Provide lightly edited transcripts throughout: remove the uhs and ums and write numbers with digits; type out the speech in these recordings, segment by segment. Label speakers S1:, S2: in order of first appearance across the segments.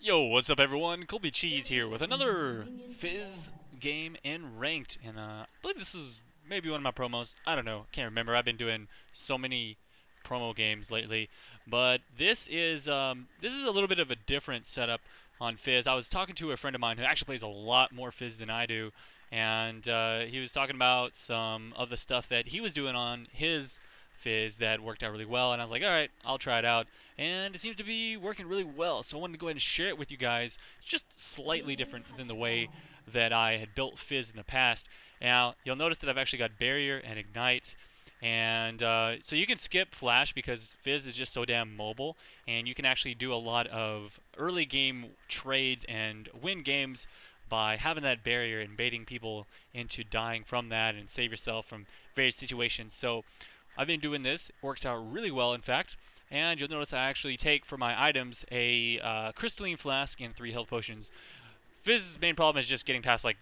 S1: Yo, what's up everyone? Colby Cheese here with another Fizz game in Ranked. And I believe this is maybe one of my promos. I don't know. Can't remember. I've been doing so many promo games lately. But this is a little bit of a different setup on Fizz. I was talking to a friend of mine who actually plays a lot more Fizz than I do. And he was talking about some of the stuff that he was doing on his Fizz that worked out really well, and I was like, alright, I'll try it out. And it seems to be working really well, so I wanted to go ahead and share it with you guys. It's just slightly different than the way that I had built Fizz in the past. Now, you'll notice that I've actually got Barrier and Ignite, and so you can skip Flash because Fizz is just so damn mobile, and you can actually do a lot of early game trades and win games by having that barrier and baiting people into dying from that and save yourself from various situations. So I've been doing this. It works out really well, in fact. And you'll notice I actually take for my items a crystalline flask and 3 health potions. Fizz's main problem is just getting past like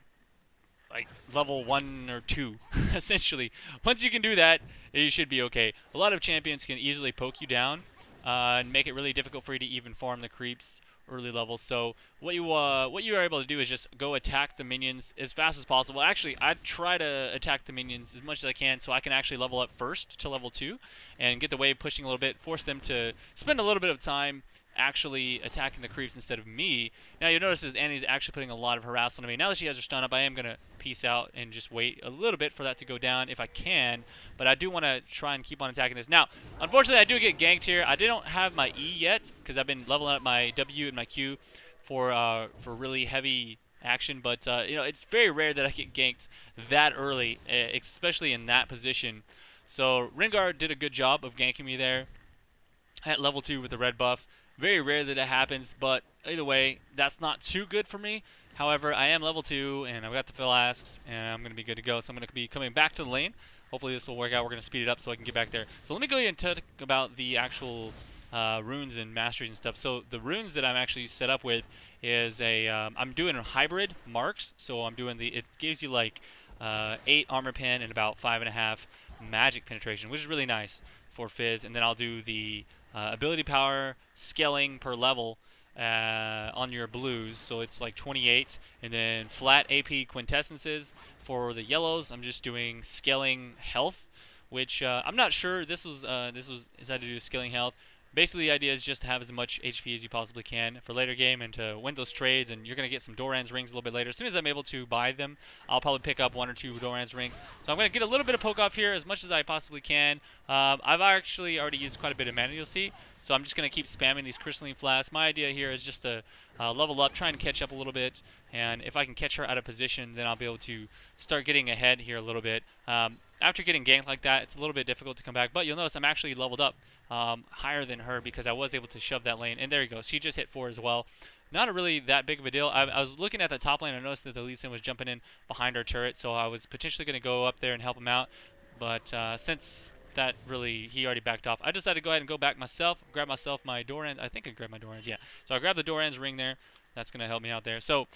S1: level 1 or 2, essentially. Once you can do that, you should be okay. A lot of champions can easily poke you down and make it really difficult for you to even farm the creeps early levels. So what you are able to do is just go attack the minions as fast as possible. Actually, I try to attack the minions as much as I can so I can actually level up first to level 2 and get the wave pushing a little bit, force them to spend a little bit of time actually attacking the creeps instead of me. Now you'll notice that Annie's actually putting a lot of harass on me. Now that she has her stun up, I am going to peace out and just wait a little bit for that to go down if I can. But I do want to try and keep on attacking this. Now, unfortunately, I do get ganked here. I don't have my E yet because I've been leveling up my W and my Q for really heavy action. But you know, it's very rare that I get ganked that early, especially in that position. So Rengar did a good job of ganking me there at level 2 with the red buff. Very rare that it happens, but either way, that's not too good for me. However, I am level 2, and I've got the flasks, and I'm going to be good to go. So I'm going to be coming back to the lane. Hopefully this will work out. We're going to speed it up so I can get back there. So let me go ahead and talk about the actual runes and masteries and stuff. So the runes that I'm actually set up with is I'm doing hybrid marks. So I'm doing it gives you like 8 armor pen and about 5.5 magic penetration, which is really nice for Fizz. And then I'll do the ability power scaling per level on your blues, so it's like 28, and then flat AP quintessences for the yellows. I'm just doing scaling health, which I'm not sure this was is how to do scaling health. Basically, the idea is just to have as much HP as you possibly can for later game and to win those trades, and you're going to get some Doran's rings a little bit later. As soon as I'm able to buy them, I'll probably pick up 1 or 2 Doran's rings. So I'm going to get a little bit of poke off here as much as I possibly can. I've actually already used quite a bit of mana, you'll see. So I'm just going to keep spamming these crystalline flasks. My idea here is just to level up, try and catch up a little bit. And if I can catch her out of position, then I'll be able to start getting ahead here a little bit. After getting ganked like that, it's a little bit difficult to come back. But you'll notice I'm actually leveled up higher than her because I was able to shove that lane. And there you go. She just hit 4 as well. Not really that big of a deal. I was looking at the top lane. I noticed that the Lee Sin was jumping in behind our turret. So I was potentially going to go up there and help him out. But since that really, he already backed off, I decided to go ahead and go back myself, grab myself my Doran. I think I grabbed my Doran's, yeah. So I grabbed the Doran's ring there. That's going to help me out there. So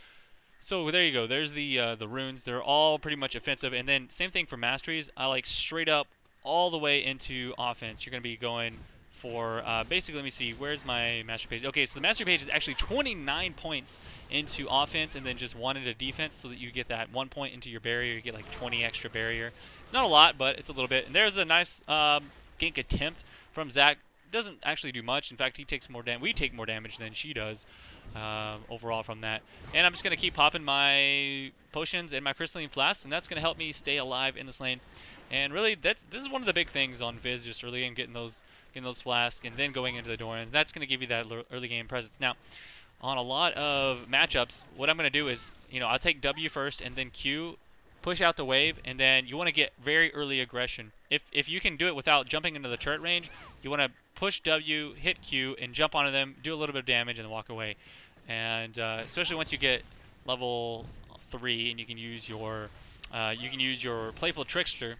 S1: there you go. There's the runes. They're all pretty much offensive. And then same thing for masteries. I like straight up all the way into offense. You're going to be going for basically, let me see, where's my master page? Okay, so the master page is actually 29 points into offense and then just 1 into defense, so that you get that 1 point into your barrier. You get like 20 extra barrier. It's not a lot, but it's a little bit. And there's a nice gank attempt from Zach. Doesn't actually do much. In fact, he takes more damage. We take more damage than she does overall from that. And I'm just going to keep popping my potions and my crystalline flasks, and that's going to help me stay alive in this lane. And really, this is one of the big things on Fizz, just early game, getting those flasks and then going into the Dorans. That's going to give you that early game presence. Now, on a lot of matchups, what I'm going to do is, I'll take W first and then Q, push out the wave, and then you want to get very early aggression. If you can do it without jumping into the turret range, you want to push W, hit Q, and jump onto them, do a little bit of damage, and then walk away. And especially once you get level 3 and you can use your Playful Trickster,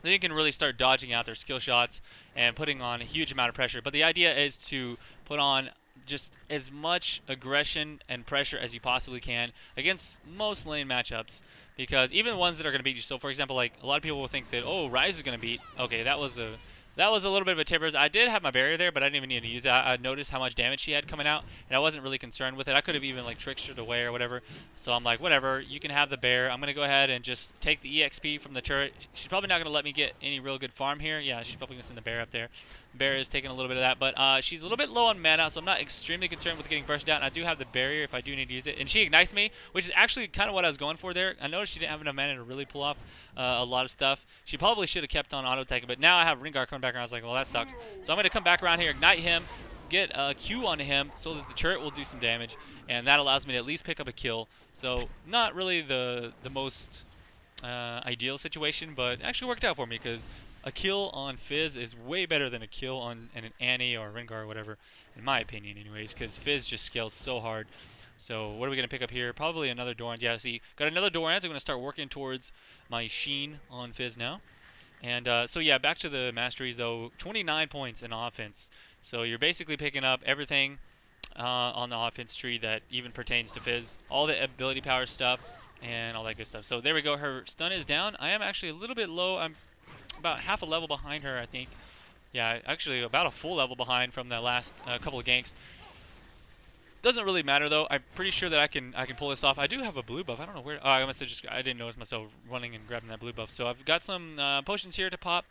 S1: then you can really start dodging out their skill shots and putting on a huge amount of pressure. But the idea is to put on just as much aggression and pressure as you possibly can against most lane matchups, because even ones that are going to beat you. So for example, like a lot of people will think that, oh, Ryze is going to beat. Okay, that was a That was a little bit of a tippers. I did have my barrier there, but I didn't even need to use it. I noticed how much damage she had coming out, and I wasn't really concerned with it. I could have even like trickstered away or whatever. So I'm like, whatever, you can have the bear. I'm gonna go ahead and just take the EXP from the turret. She's probably not gonna let me get any real good farm here. Yeah, she's probably gonna send the bear up there. Bear is taking a little bit of that, but she's a little bit low on mana, so I'm not extremely concerned with getting burst down. I do have the barrier if I do need to use it, and she ignites me, which is actually kind of what I was going for there. I noticed she didn't have enough mana to really pull off a lot of stuff. She probably should have kept on auto taking, but now I have Rengar coming back around. I was like, well, that sucks. So I'm going to come back around here, ignite him, get a Q onto him so that the turret will do some damage, and that allows me to at least pick up a kill. So not really the most ideal situation, but actually worked out for me because a kill on Fizz is way better than a kill on an Annie or a Rengar or whatever, in my opinion anyways, because Fizz just scales so hard. So what are we going to pick up here? Probably another Doran. Yeah, see, got another Doran, so I'm going to start working towards my Sheen on Fizz now. And so yeah, back to the masteries though, 29 points in offense. So you're basically picking up everything on the offense tree that even pertains to Fizz. All the ability power stuff and all that good stuff. So there we go, her stun is down. I am actually a little bit low. I'm about half a level behind her, I think. Yeah, actually about a full level behind from the last couple of ganks. Doesn't really matter though. I'm pretty sure that I can pull this off. I do have a blue buff. I don't know where. Oh, I must have just. I didn't notice myself running and grabbing that blue buff. So I've got some potions here to pop.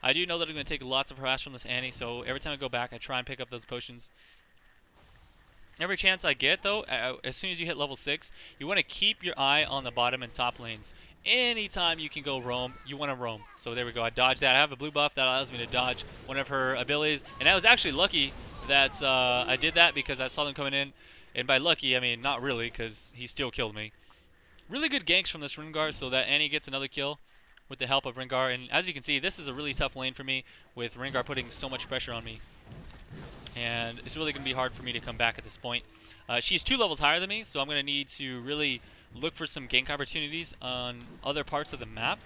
S1: I do know that I'm going to take lots of harass from this Annie. So every time I go back, I try and pick up those potions. Every chance I get though, as soon as you hit level 6, you want to keep your eye on the bottom and top lanes. Anytime you can go roam, you want to roam. So there we go. I dodged that. I have a blue buff that allows me to dodge one of her abilities, and I was actually lucky that I did that because I saw them coming in, and by lucky I mean not really, because he still killed me. Really good ganks from this Rengar, so that Annie gets another kill with the help of Rengar, and as you can see, this is a really tough lane for me with Rengar putting so much pressure on me, and it's really going to be hard for me to come back at this point. She's 2 levels higher than me, so I'm going to need to really look for some gank opportunities on other parts of the map.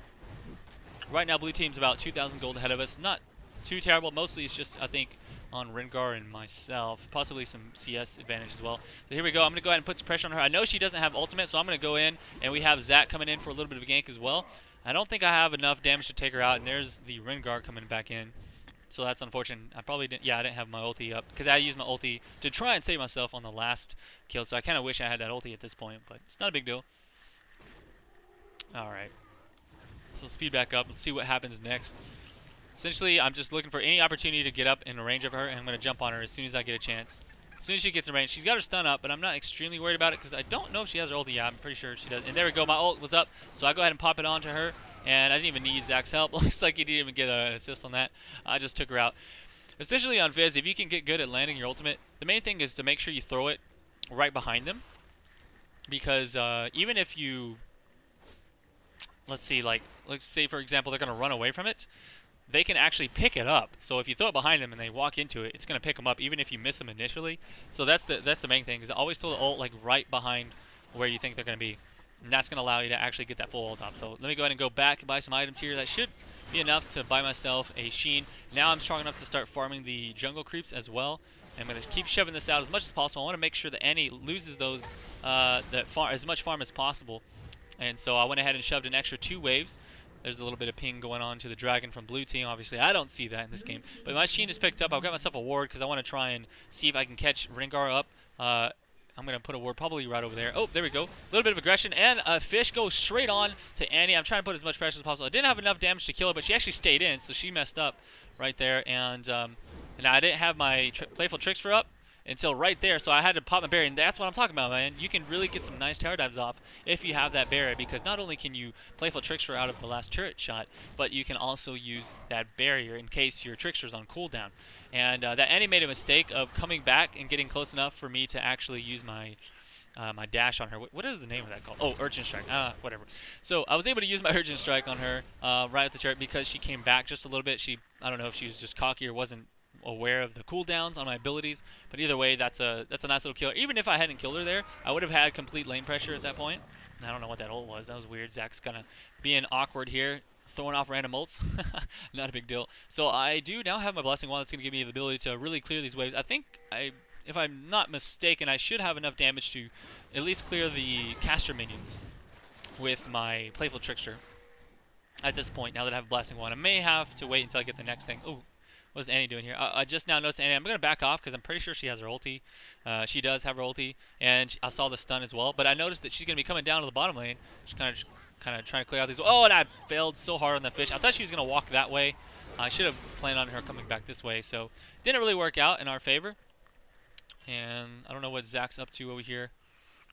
S1: Right now blue team's about 2,000 gold ahead of us, not too terrible. Mostly it's just, I think, on Rengar and myself, possibly some CS advantage as well. So here we go. I'm going to go ahead and put some pressure on her. I know she doesn't have ultimate, so I'm going to go in, and we have Zac coming in for a little bit of a gank as well. I don't think I have enough damage to take her out, and there's the Rengar coming back in. So that's unfortunate. I probably didn't, yeah, I didn't have my ulti up, because I used my ulti to try and save myself on the last kill, so I kind of wish I had that ulti at this point, but it's not a big deal. Alright. So let's speed back up. Let's see what happens next. Essentially, I'm just looking for any opportunity to get up in range of her, and I'm going to jump on her as soon as I get a chance. As soon as she gets in range. She's got her stun up, but I'm not extremely worried about it because I don't know if she has her ulti. Yeah, I'm pretty sure she does. And there we go. My ult was up, so I go ahead and pop it onto her, and I didn't even need Zac's help. Looks like he didn't even get an assist on that. I just took her out. Essentially on Fizz, if you can get good at landing your ultimate, the main thing is to make sure you throw it right behind them, because even if you, let's see, like, let's say for example they're going to run away from it, they can actually pick it up. So if you throw it behind them and they walk into it, it's going to pick them up even if you miss them initially. So that's the main thing, is always throw the ult like right behind where you think they're going to be. And that's going to allow you to actually get that full ult off. So let me go ahead and go back and buy some items here. That should be enough to buy myself a Sheen. Now I'm strong enough to start farming the jungle creeps as well. I'm going to keep shoving this out as much as possible. I want to make sure that Annie loses those as much farm as possible. And so I went ahead and shoved an extra 2 waves. There's a little bit of ping going on to the dragon from blue team. Obviously, I don't see that in this game. But my Sheen is picked up. I've got myself a ward because I want to try and see if I can catch Rengar up. I'm going to put a ward probably right over there. Oh, there we go. A little bit of aggression. And a fish goes straight on to Annie. I'm trying to put as much pressure as possible. I didn't have enough damage to kill her, but she actually stayed in, so she messed up right there. And I didn't have my playful tricks for up until right there, so I had to pop my berry, and that's what I'm talking about, man. You can really get some nice tower dives off if you have that berry, because not only can you playful trickster out of the last turret shot, but you can also use that barrier in case your trickster's on cooldown. And that Annie made a mistake of coming back and getting close enough for me to actually use my my dash on her. What is the name of that called? Oh, Urgent Strike. Whatever. So I was able to use my Urgent Strike on her right at the turret because she came back just a little bit. I don't know if she was just cocky or wasn't aware of the cooldowns on my abilities, but either way, that's a nice little kill. Even if I hadn't killed her there, I would have had complete lane pressure at that point. And I don't know what that ult was. That was weird. Zac's kind of being awkward here, throwing off random ults. Not a big deal. So I do now have my Blessing Wand that's going to give me the ability to really clear these waves. I think if I'm not mistaken, I should have enough damage to at least clear the caster minions with my Playful Trickster at this point, now that I have a Blasting Wand. I may have to wait until I get the next thing. Ooh. What's Annie doing here? I just now noticed Annie. I'm going to back off because I'm pretty sure she has her ulti. She does have her ulti, and I saw the stun as well. But I noticed that she's going to be coming down to the bottom lane. She's kind of trying to clear out these. Oh, and I failed so hard on the fish. I thought she was going to walk that way. I should have planned on her coming back this way. So didn't really work out in our favor. And I don't know what Zach's up to over here.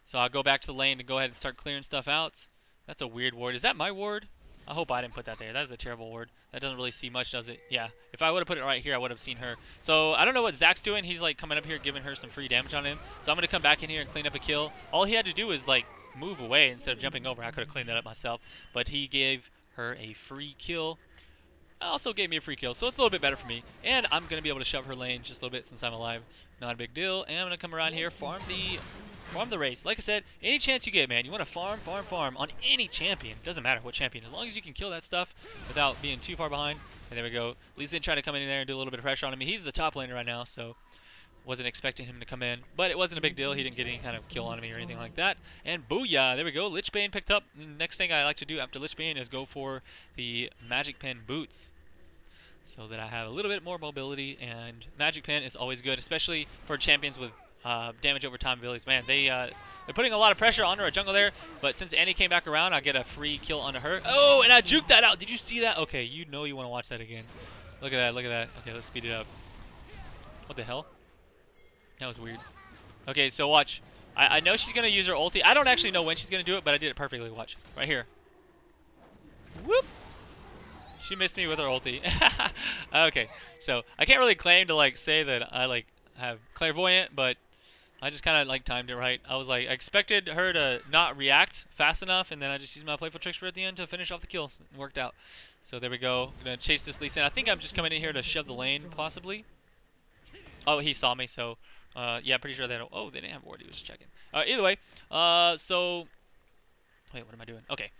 S1: So I'll go back to the lane to go ahead and start clearing stuff out. That's a weird ward. Is that my ward? I hope I didn't put that there. That is a terrible ward. That doesn't really see much, does it? Yeah. If I would have put it right here, I would have seen her. So I don't know what Zach's doing. He's like coming up here, giving her some free damage on him. So I'm going to come back in here and clean up a kill. All he had to do is like move away instead of jumping over. I could have cleaned that up myself. But he gave her a free kill. Also gave me a free kill, so it's a little bit better for me. And I'm going to be able to shove her lane just a little bit since I'm alive. Not a big deal. And I'm going to come around here, farm the race. Like I said, any chance you get, man, you want to farm on any champion. Doesn't matter what champion. As long as you can kill that stuff without being too far behind. And there we go. Lee Sin tried to come in there and do a little bit of pressure on him. He's the top laner right now, so wasn't expecting him to come in. But it wasn't a big deal. He didn't get any kind of kill on me or anything like that. And booyah, there we go. Lich Bane picked up. Next thing I like to do after Lich Bane is go for the Magic Pen boots, so that I have a little bit more mobility. And Magic Pen is always good, especially for champions with damage over time abilities. Man, they're putting a lot of pressure onto our jungle there, but since Annie came back around, I get a free kill onto her. Oh, and I juked that out. Did you see that? Okay, you know you want to watch that again. Look at that, look at that. Okay, let's speed it up. What the hell? That was weird. Okay, so watch. I know she's going to use her ulti. I don't actually know when she's going to do it, but I did it perfectly. Watch. Right here. Whoop. She missed me with her ulti. Okay, so I can't really claim to like say that I like have clairvoyant, but I just kind of like timed it right. I was like, I expected her to not react fast enough, and then I just used my playful tricks for at the end to finish off the kill. It worked out. So there we go. I'm gonna chase this Lee Sin. I think I'm just coming in here to shove the lane, possibly. Oh, he saw me, so yeah, pretty sure they don't. Oh, they didn't have ward. He was just checking. Either way, so wait, what am I doing? Okay.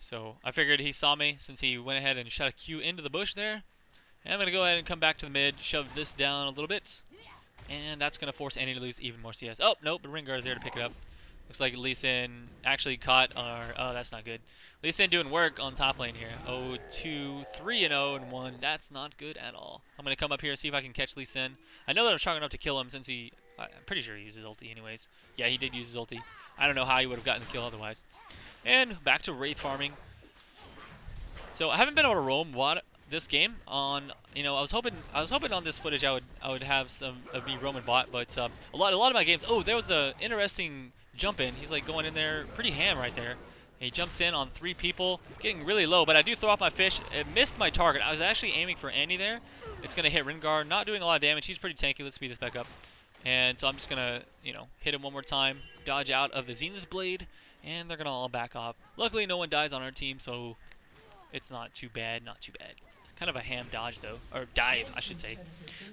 S1: So I figured he saw me since he went ahead and shot a Q into the bush there. And I'm going to go ahead and come back to the mid, shove this down a little bit. And that's going to force Annie to lose even more CS. Oh, nope, the Ring Guard is there to pick it up. Looks like Lee Sin actually caught our... Oh, that's not good. Lee Sin doing work on top lane here. 0-2, 3-0, and 1. That's not good at all. I'm going to come up here and see if I can catch Lee Sin. I know that I'm strong enough to kill him since he... I'm pretty sure he uses ulti anyways. Yeah, he did use his ulti. I don't know how he would have gotten the kill otherwise. And back to Wraith farming. So I haven't been able to roam this game on, you know, I was hoping on this footage I would have some of me roaming bot, but a lot of my games. Oh, there was a interesting jump in. He's like going in there pretty ham right there. He jumps in on 3 people, getting really low, but I do throw off my fish. It missed my target. I was actually aiming for Annie there. It's gonna hit Rengar, not doing a lot of damage. He's pretty tanky. Let's speed this back up. And so I'm just gonna, you know, hit him one more time, dodge out of the Zenith Blade, and they're gonna all back off. Luckily, no one dies on our team, so it's not too bad. Not too bad. Kind of a ham dodge though, or dive, I should say.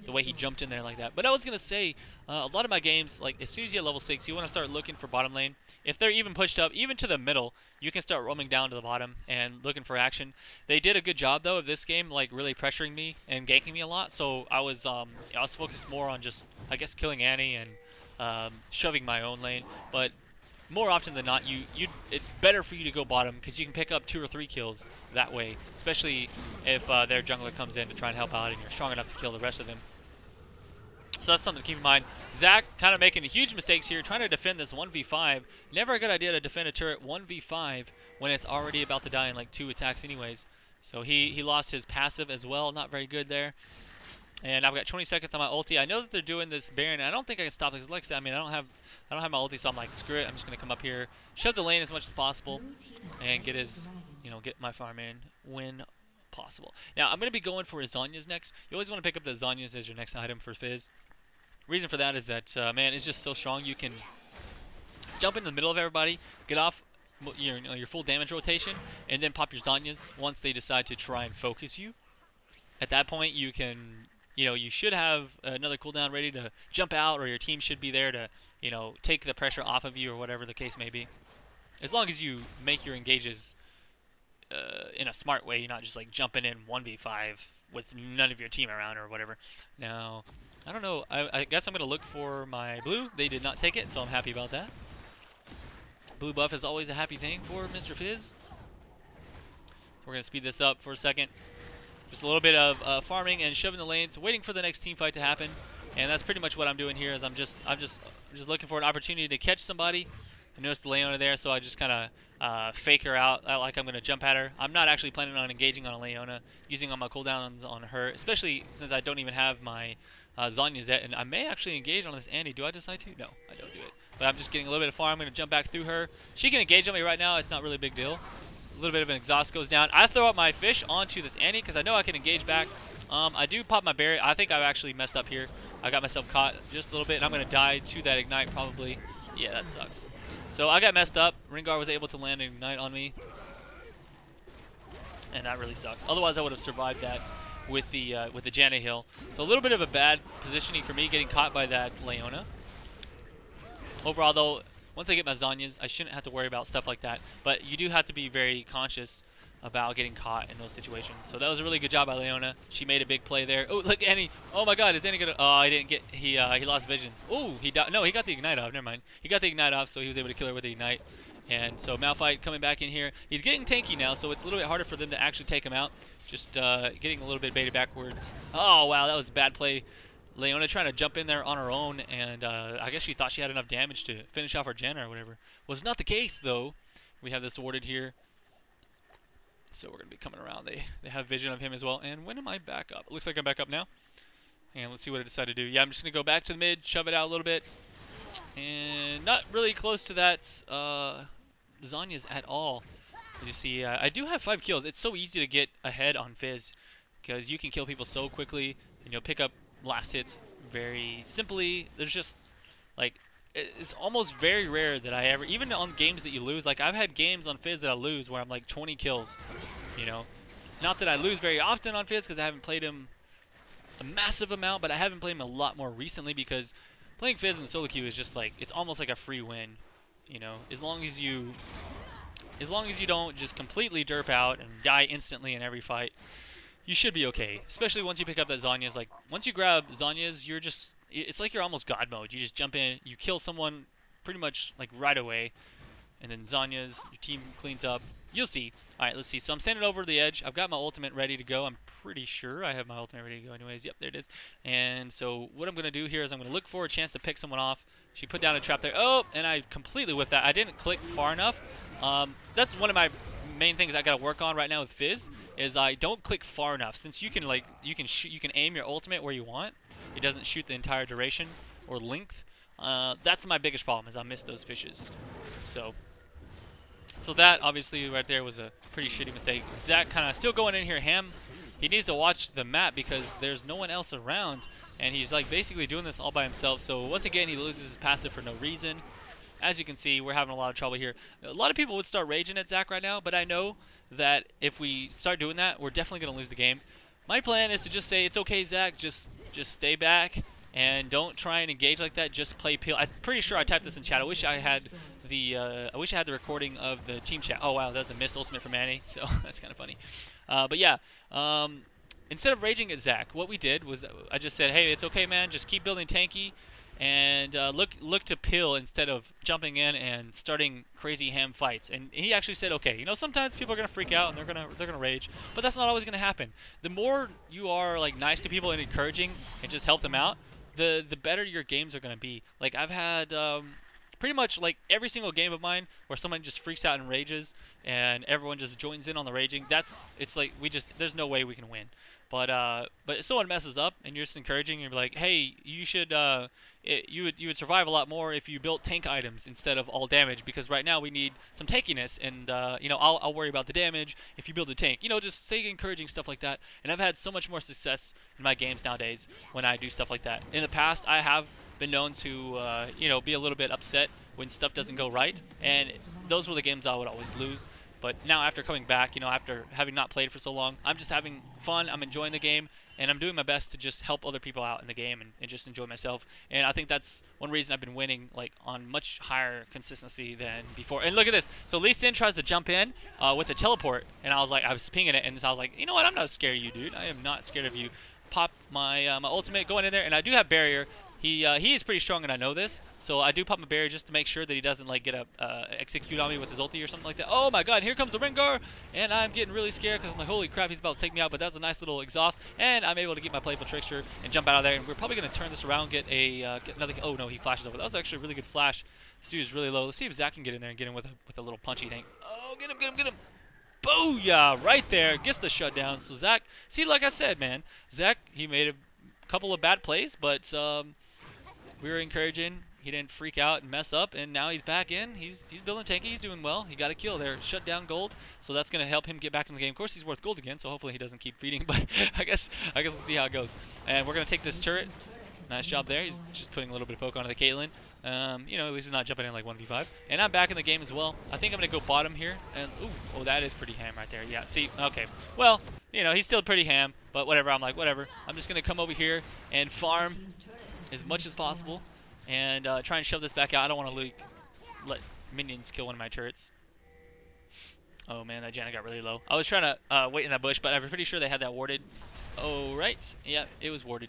S1: The way he jumped in there like that. But I was gonna say, a lot of my games, like as soon as you get level 6, you want to start looking for bottom lane. If they're even pushed up, even to the middle, you can start roaming down to the bottom and looking for action. They did a good job though of this game, like really pressuring me and ganking me a lot. So I was focused more on just, I guess, killing Annie and shoving my own lane. But more often than not, it's better for you to go bottom because you can pick up 2 or 3 kills that way, especially if their jungler comes in to try and help out and you're strong enough to kill the rest of them. So that's something to keep in mind. Zach kind of making huge mistakes here, trying to defend this 1v5. Never a good idea to defend a turret 1v5 when it's already about to die in like 2 attacks anyways. So he lost his passive as well, not very good there. And I've got 20 seconds on my ulti. I know that they're doing this Baron, and I don't think I can stop this. Like I said, I mean, I don't have my ulti, so I'm like, screw it. I'm just gonna come up here, shove the lane as much as possible, and get get my farm in when possible. Now I'm gonna be going for his Zhonya's next. You always want to pick up the Zhonya's as your next item for Fizz. Reason for that is that man, it's just so strong. You can jump in the middle of everybody, get off your full damage rotation, and then pop your Zhonya's once they decide to try and focus you. At that point, you can, you should have another cooldown ready to jump out, or your team should be there to, take the pressure off of you, or whatever the case may be. As long as you make your engages in a smart way, you're not just like jumping in 1v5 with none of your team around or whatever. Now, I don't know. I guess I'm going to look for my blue. They did not take it, so I'm happy about that. Blue buff is always a happy thing for Mr. Fizz. We're going to speed this up for a second. Just a little bit of farming and shoving the lanes, waiting for the next team fight to happen. And that's pretty much what I'm doing here. Is I'm just looking for an opportunity to catch somebody. I noticed the Leona there, so I just kind of fake her out like I'm going to jump at her. I'm not actually planning on engaging on a Leona, using all my cooldowns on her, especially since I don't even have my Zhonya's yet. And I may actually engage on this Annie. Do I decide to? No, I don't do it. But I'm just getting a little bit of farm. I'm going to jump back through her. She can engage on me right now. It's not really a big deal. A little bit of an exhaust goes down. I throw out my fish onto this Annie because I know I can engage back. I do pop my berry. I think I've actually messed up here. I got myself caught just a little bit, and I'm going to die to that ignite probably. Yeah, that sucks. So I got messed up. Rengar was able to land an ignite on me, and that really sucks. Otherwise, I would have survived that with the Janna heal. So a little bit of a bad positioning for me, getting caught by that Leona. Overall, though, once I get my Zhonya's, I shouldn't have to worry about stuff like that. But you do have to be very conscious about getting caught in those situations. So that was a really good job by Leona. She made a big play there. Oh, look, Annie. Oh my God, is Annie gonna? Oh, I didn't get. He lost vision. Oh, he died. No, he got the ignite off. Never mind. He got the ignite off, so he was able to kill her with the ignite. And so Malphite coming back in here. He's getting tanky now, so it's a little bit harder for them to actually take him out. Just getting a little bit baited backwards. Oh wow, that was a bad play. Leona trying to jump in there on her own, and I guess she thought she had enough damage to finish off her Janna or whatever. Was not the case though. We have this warded here. So we're going to be coming around. They have vision of him as well. And when am I back up? It looks like I'm back up now. And let's see what I decide to do. Yeah, I'm just going to go back to the mid, shove it out a little bit. And not really close to that Zhonya's at all. As you see, I do have 5 kills. It's so easy to get ahead on Fizz because you can kill people so quickly and you'll pick up last hits very simply. There's just, like, it's almost very rare that I ever, even on games that you lose, like I've had games on Fizz that I lose where I'm like 20 kills, you know. Not that I lose very often on Fizz because I haven't played him a massive amount, but I haven't played him a lot more recently because playing Fizz in solo queue is just like, it's almost like a free win, you know. As long as you don't just completely derp out and die instantly in every fight, you should be okay. Especially once you pick up that Zhonya's. Like once you grab Zhonya's, you're just, it's like you're almost God mode. You just jump in, you kill someone pretty much like right away, and then Zhonya's, your team cleans up. You'll see. All right, let's see. So I'm standing over the edge. I've got my ultimate ready to go. I'm pretty sure I have my ultimate ready to go anyways. Yep, there it is. And so what I'm going to do here is I'm going to look for a chance to pick someone off. She put down a trap there. Oh, and I completely whiffed that. I didn't click far enough. That's one of my main things I got to work on right now with Fizz is I don't click far enough. Since you can you can aim your ultimate where you want. It doesn't shoot the entire duration or length. That's my biggest problem is I miss those fishes. So that obviously right there was a pretty shitty mistake. Zach kind of still going in here ham. He needs to watch the map because there's no one else around, and he's like basically doing this all by himself. So once again, he loses his passive for no reason. As you can see, we're having a lot of trouble here. A lot of people would start raging at Zach right now, but I know that if we start doing that, we're definitely going to lose the game. My plan is to just say, it's okay, Zach, just stay back and don't try and engage like that. Just play peel. I'm pretty sure I typed this in chat. I wish I had the recording of the team chat. Oh wow, that was a missed ultimate from Annie, so that's kind of funny. But yeah, instead of raging at Zach, what we did was I just said, hey, it's okay, man. Just keep building tanky and look to peel instead of jumping in and starting crazy ham fights. And he actually said, okay, you know, sometimes people are gonna freak out and they're gonna rage, but that's not always gonna happen. The more you are like nice to people and encouraging and just help them out, the better your games are gonna be. Like I've had pretty much like every single game of mine where someone just freaks out and rages and everyone just joins in on the raging. It's like there's no way we can win. But if someone messes up and you're just encouraging, you're like, hey, you should you would survive a lot more if you built tank items instead of all damage, because right now we need some tankiness, and you know, I'll worry about the damage if you build a tank. You know, just say encouraging stuff like that. And I've had so much more success in my games nowadays when I do stuff like that. In the past, I have been known to you know, be a little bit upset when stuff doesn't go right, and those were the games I would always lose. But now after coming back, you know, after having not played for so long, I'm just having fun, I'm enjoying the game, and I'm doing my best to just help other people out in the game and just enjoy myself. And I think that's one reason I've been winning like on much higher consistency than before. And look at this. So Lee Sin tries to jump in with a teleport, and I was pinging it, and I was like, you know what, I'm not scared of you, dude. I am not scared of you. Pop my my ultimate, going in there, and I do have barrier. He is pretty strong, and I know this. So I do pop my barrier just to make sure that he doesn't like get a execute on me with his ulti or something like that. Oh my God! Here comes the Rengar, and I'm getting really scared because I'm like, holy crap, he's about to take me out. But that's a nice little exhaust, and I'm able to get my playful trickster and jump out of there. And we're probably gonna turn this around, get another. Oh no, he flashes over. That was actually a really good flash. This dude is really low. Let's see if Zach can get in there and get him with a little punchy thing. Oh, get him, get him, get him! Booyah! Right there, gets the shutdown. So Zach, see, like I said, man, Zach, he made a couple of bad plays, but we were encouraging. He didn't freak out and mess up, and now he's back in. He's building tanky. He's doing well. He got a kill there. Shut down gold, so that's going to help him get back in the game. Of course, he's worth gold again, so hopefully he doesn't keep feeding, but I guess we'll see how it goes. And we're going to take this turret. Nice job there. He's just putting a little bit of poke onto the Caitlyn. You know, at least he's not jumping in like 1v5. And I'm back in the game as well. I think I'm going to go bottom here. And ooh, oh, that is pretty ham right there. Yeah, see, okay. Well, you know, he's still pretty ham, but whatever. I'm like, whatever. I'm just going to come over here and farm as much as possible and try and shove this back out. I don't want to let minions kill one of my turrets. Oh, man, that Janna got really low. I was trying to wait in that bush, but I'm pretty sure they had that warded. Oh, right. Yeah, it was warded.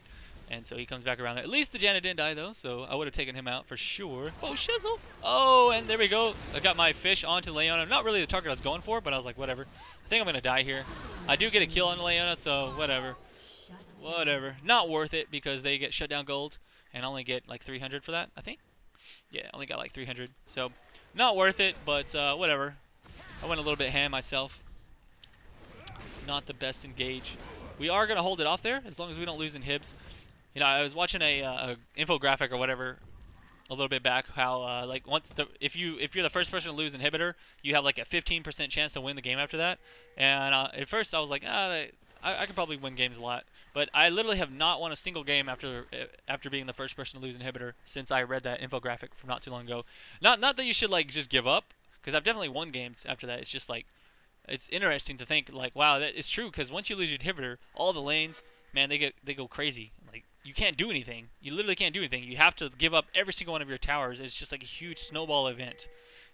S1: And so he comes back around there. At least the Janna didn't die, though, so I would have taken him out for sure. Oh, shizzle. Oh, and there we go. I got my fish onto Leona. Not really the target I was going for, but I was like, whatever. I think I'm going to die here. I do get a kill on Leona, so whatever. Whatever. Not worth it because they get shut down gold and only get like 300 for that, I think. Yeah, only got like 300. So not worth it, but whatever. I went a little bit ham myself. Not the best engage. We are going to hold it off there as long as we don't lose inhibs. You know, I was watching a infographic or whatever a little bit back how like if you're the first person to lose inhibitor, you have like a 15% chance to win the game after that. And at first I was like, I could probably win games a lot, but I literally have not won a single game after being the first person to lose inhibitor since I read that infographic from not too long ago. Not that you should like just give up, because I've definitely won games after that. It's just like it's interesting to think like, wow, that is true, because once you lose your inhibitor, all the lanes, man, they go crazy. Like you can't do anything. You literally can't do anything. You have to give up every single one of your towers. It's just like a huge snowball event.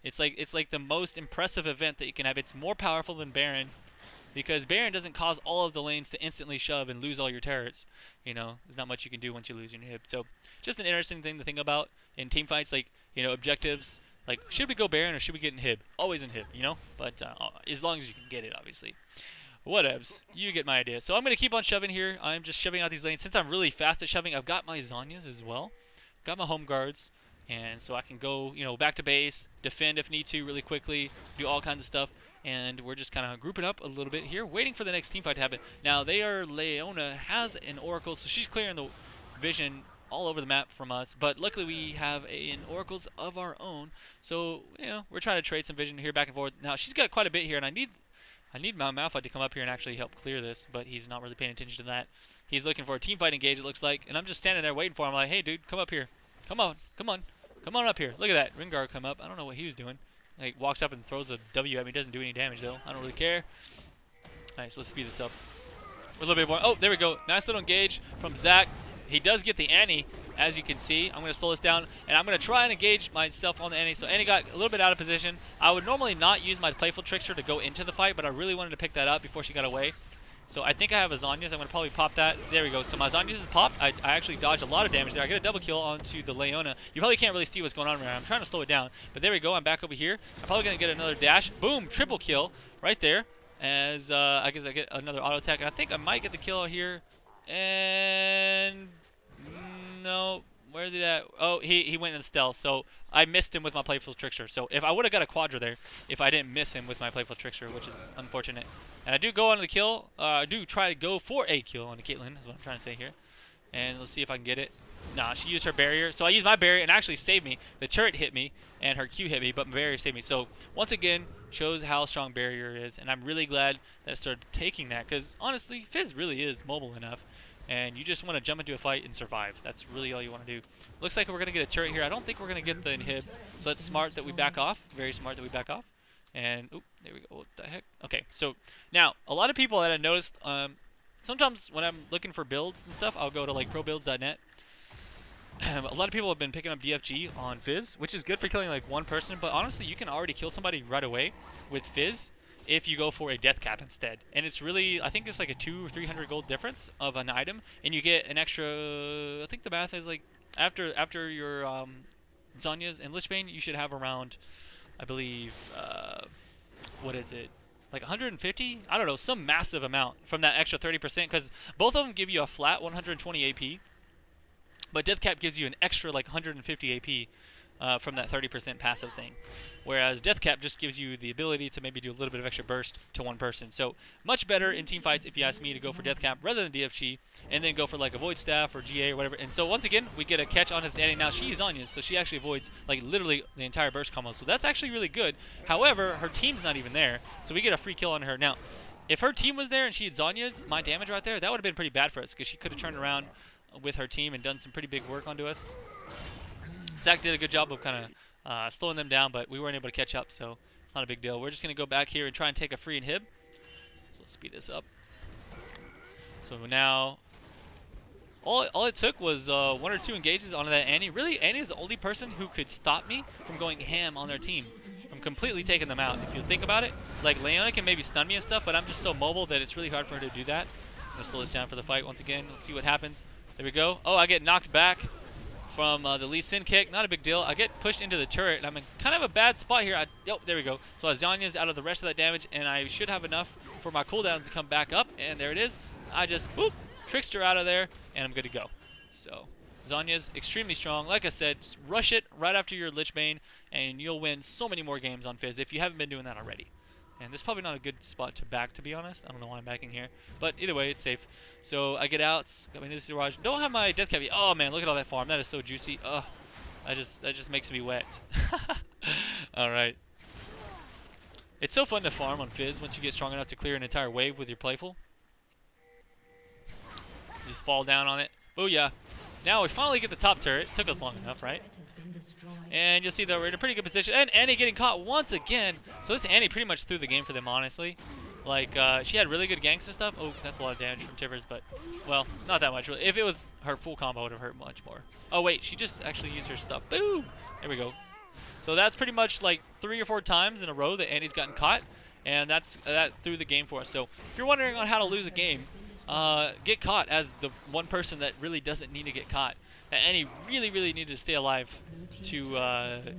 S1: It's like the most impressive event that you can have. It's more powerful than Baron, because Baron doesn't cause all of the lanes to instantly shove and lose all your turrets. You know, there's not much you can do once you lose your inhib. So just an interesting thing to think about in team fights, like, you know, objectives. Like, should we go Baron or should we get inhib? Always inhib, you know? But as long as you can get it, obviously. Whatevs. You get my idea. So I'm going to keep on shoving here. I'm just shoving out these lanes. Since I'm really fast at shoving, I've got my Zhonya's as well. Got my home guards. And so I can go, you know, back to base, defend if need to really quickly, do all kinds of stuff. And we're just kind of grouping up a little bit here, waiting for the next team fight to happen. Now, Leona has an Oracle, so she's clearing the vision all over the map from us. But luckily, we have an Oracles of our own. So, you know, we're trying to trade some vision here back and forth. Now, she's got quite a bit here, and I need my Malphite to come up here and actually help clear this, but he's not really paying attention to that. He's looking for a team fight engage, it looks like, and I'm just standing there waiting for him. I'm like, hey, dude, come up here. Come on, come on. Come on up here. Look at that. Rengar come up. I don't know what he was doing. Like, walks up and throws a W at me. Doesn't do any damage, though. I don't really care. Nice, let's speed this up a little bit more. Oh, there we go. Nice little engage from Zach. He does get the Annie, as you can see. I'm going to slow this down, and I'm going to try and engage myself on the Annie. So Annie got a little bit out of position. I would normally not use my Playful Trickster to go into the fight, but I really wanted to pick that up before she got away. So I think I have a Zhonya's. I'm going to probably pop that. There we go. So my Zhonya's is popped. I actually dodged a lot of damage there. I get a double kill onto the Leona. You probably can't really see what's going on right now. I'm trying to slow it down. But there we go. I'm back over here. I'm probably going to get another dash. Boom. Triple kill right there. As I guess I get another auto attack. And I think I might get the kill here. And no. Where's he at? Oh, he went in stealth. So I missed him with my Playful Trickster. So if I would have got a Quadra there, if I didn't miss him with my Playful Trickster, which is unfortunate. And I do go on the kill. I do try to go for a kill on the Caitlyn, is what I'm trying to say here. And let's see if I can get it. Nah, she used her barrier. So I used my barrier and actually saved me. The turret hit me and her Q hit me, but my barrier saved me. So once again, shows how strong barrier is. And I'm really glad that I started taking that, because honestly, Fizz really is mobile enough. And you just want to jump into a fight and survive. That's really all you want to do. Looks like we're going to get a turret here. I don't think we're going to get the inhib. So it's smart that we back off. Very smart that we back off. And, oop, there we go. What the heck? Okay, so now, a lot of people that I noticed, sometimes when I'm looking for builds and stuff, I'll go to like probuilds.net. A lot of people have been picking up DFG on Fizz, which is good for killing like one person. But honestly, you can already kill somebody right away with Fizz if you go for a death cap instead. And it's really, I think it's like a 200 or 300 gold difference of an item, and you get an extra, I think the math is like, after your Zhonya's and Lich Bane, you should have around, I believe, what is it? Like 150? I don't know, some massive amount from that extra 30%, because both of them give you a flat 120 AP, but Deathcap gives you an extra like 150 AP from that 30% passive thing. Whereas Deathcap just gives you the ability to maybe do a little bit of extra burst to one person. So much better in team fights, if you ask me, to go for Deathcap rather than DFG, and then go for like a Void Staff or GA or whatever. And so once again, we get a catch on his Annie. Now she's Anya's, so she actually avoids like literally the entire burst combo. So that's actually really good. However, her team's not even there, so we get a free kill on her. Now, if her team was there and she had Zhonya's, my damage right there, that would have been pretty bad for us, because she could have turned around with her team and done some pretty big work onto us. Zach did a good job of kind of slowing them down, but we weren't able to catch up, so it's not a big deal. We're just going to go back here and try and take a free inhib. So let's speed this up. So now, all it took was 1 or 2 engages onto that Annie. Really, Annie is the only person who could stop me from going ham on their team, from completely taking them out. If you think about it, like Leona can maybe stun me and stuff, but I'm just so mobile that it's really hard for her to do that. I'm going to slow this down for the fight once again. Let's see what happens. There we go. Oh, I get knocked back from the Lee Sin kick. Not a big deal. I get pushed into the turret, and I'm in kind of a bad spot here. Oh, there we go. So Azanya's out of the rest of that damage, and I should have enough for my cooldowns to come back up, and there it is. I just, boop, tricked her out of there, and I'm good to go. So Zanya's extremely strong. Like I said, just rush it right after your Lich Bane, and you'll win so many more games on Fizz if you haven't been doing that already. And this is probably not a good spot to back, to be honest. I don't know why I'm backing here. But either way, it's safe. So I get out. Got my Nidus Barrage. Don't have my Death Cap yet. Oh, man, look at all that farm. That is so juicy. Oh, that just makes me wet. All right. It's so fun to farm on Fizz once you get strong enough to clear an entire wave with your Playful. Just fall down on it. Booyah. Now we finally get the top turret. Took us long enough, right? And you'll see that we're in a pretty good position. And Annie getting caught once again. So this Annie pretty much threw the game for them, honestly. Like, she had really good ganks and stuff. Oh, that's a lot of damage from Tivers, but, well, not that much, really. If it was her full combo, it would have hurt much more. Oh, wait, she just actually used her stuff. Boom! There we go. So that's pretty much like 3 or 4 times in a row that Annie's gotten caught. And that threw the game for us. So if you're wondering on how to lose a game, get caught as the one person that really doesn't need to get caught. And Annie really, really needed to stay alive to,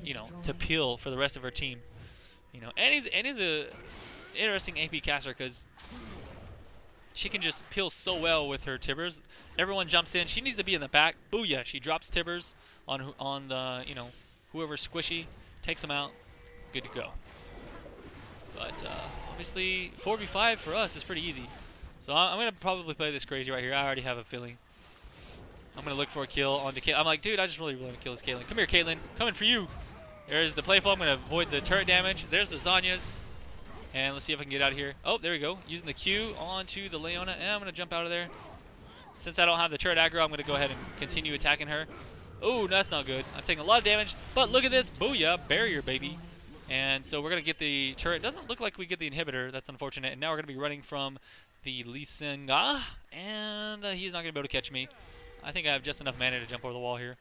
S1: you know, to peel for the rest of her team. You know, Annie's a interesting AP caster because she can just peel so well with her Tibbers. Everyone jumps in. She needs to be in the back. Booyah! She drops Tibbers on the, you know, whoever's squishy, takes them out. Good to go. But obviously 4v5 for us is pretty easy. So I'm gonna probably play this crazy right here. I already have a feeling. I'm going to look for a kill onto Caitlyn. I'm like, dude, I just really want to kill this Caitlyn. Come here, Caitlyn. Coming for you. There's the Playful. I'm going to avoid the turret damage. There's the Zanya's. And let's see if I can get out of here. Oh, there we go. Using the Q onto the Leona. And I'm going to jump out of there. Since I don't have the turret aggro, I'm going to go ahead and continue attacking her. Oh, that's not good. I'm taking a lot of damage. But look at this. Booyah. Barrier, baby. And so we're going to get the turret. Doesn't look like we get the inhibitor. That's unfortunate. And now we're going to be running from the Lee Sin. And he's not going to be able to catch me. I think I have just enough mana to jump over the wall here.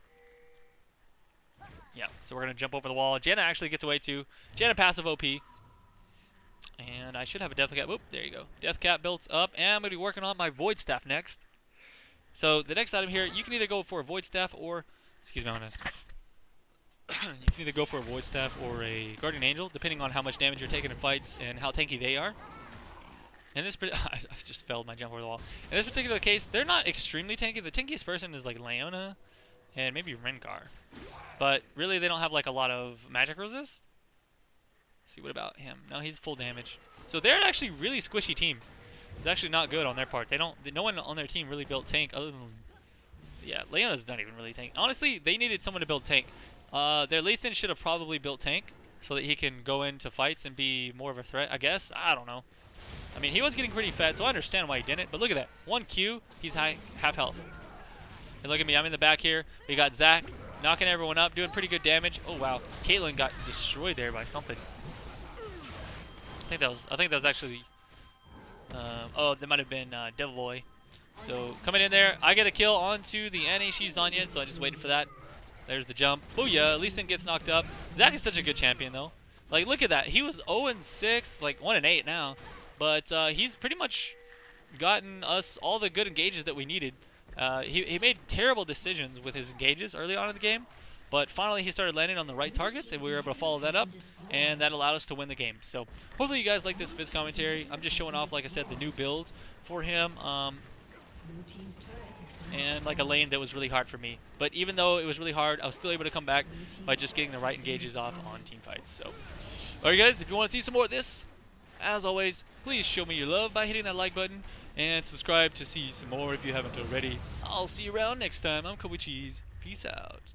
S1: Yeah, so we're going to jump over the wall. Janna actually gets away too. Janna passive OP. And I should have a Death Cap. Whoop, there you go. Death Cap builds up. And I'm going to be working on my Void Staff next. So the next item here, you can either go for a Void Staff or... Excuse me, I'm going to... You can either go for a Void Staff or a Guardian Angel, depending on how much damage you're taking in fights and how tanky they are. In this, I just failed my jump over the wall. In this particular case, they're not extremely tanky. The tankiest person is like Leona and maybe Rengar. But really, they don't have like a lot of magic resist. Let's see, what about him? No, he's full damage. So they're actually really squishy team. It's actually not good on their part. They don't. No one on their team really built tank other than... Yeah, Leona's not even really tank. Honestly, they needed someone to build tank. Their Lee Sin should have probably built tank so that he can go into fights and be more of a threat, I guess. I don't know. I mean, he was getting pretty fed, so I understand why he didn't. But look at that. 1 Q, he's half health. And look at me. I'm in the back here. We got Zach knocking everyone up, doing pretty good damage. Oh, wow. Caitlyn got destroyed there by something. I think that was actually... oh, that might have been Devil Boy. So, coming in there, I get a kill onto the Annie. She's Zanya, so I just waited for that. There's the jump. Booyah. Lee Sin gets knocked up. Zach is such a good champion, though. Like, look at that. He was 0-6, like 1-8 now. But he's pretty much gotten us all the good engages that we needed He made terrible decisions with his engages early on in the game, but finally he started landing on the right targets, and we were able to follow that up, and that allowed us to win the game. So hopefully you guys like this Fizz commentary. I'm just showing off, like I said, the new build for him, and like a lane that was really hard for me. But even though it was really hard, I was still able to come back by just getting the right engages off on team fights. So, alright guys, if you want to see some more of this, as always, please show me your love by hitting that like button and subscribe to see some more if you haven't already. I'll see you around next time. I'm Kobe Cheese. Peace out.